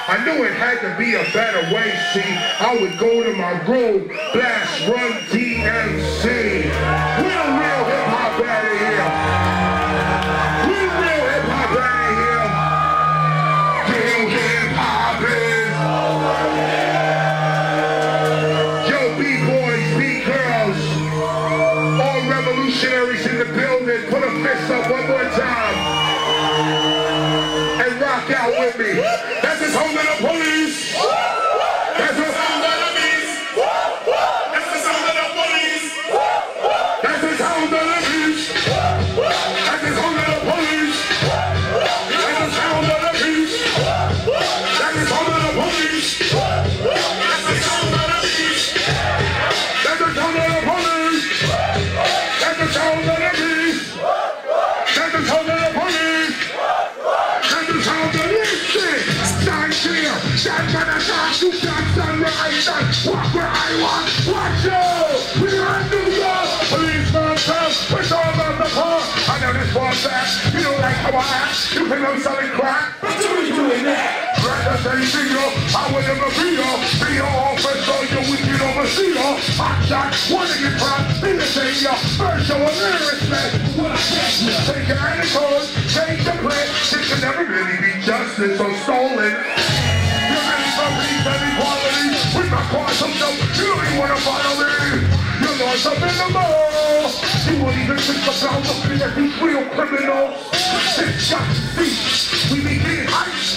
I knew it had to be a better way, see. I would go to my room, blast Run DMC. We the real hip-hop out of here. We the real hip-hop out of here. Real hip-hop is. Yo, B-boys, B-girls, all revolutionaries in the building, put a fist up one more time. And rock out with me. That's the sound of the police. That's the sound of the beast. That's the sound of the police. That's the sound of the beast. That's the sound of the police. That's the sound of the beast. That's the sound of the police. That's the sound of the beast. That's the sound of the police. That's the sound of the beast. That's the sound of the police. That's the sound of the shit. Stand here. Stand by the top. You got sunrise. Walk where I want. Watch you. We are in New York. Policeman tough. Push all on the car. I know this for a fact. You don't like how I act. You think I'm selling crack. But you ain't doing that. Right, that's anything, yo. I would never be yo. Be your officer. You wicked overseer. Hot shot. Wanna get trapped. Be the thing, yo. First show a little respect. What I catch you. Take your attitude. Change the plan. This can never really be justice or stolen. You're ready for peace and equality. With my cause of no, you don't even wanna follow me. You lost up in the mall. You won't even think about looking at these real criminals. It's just thieves. We be getting hyped.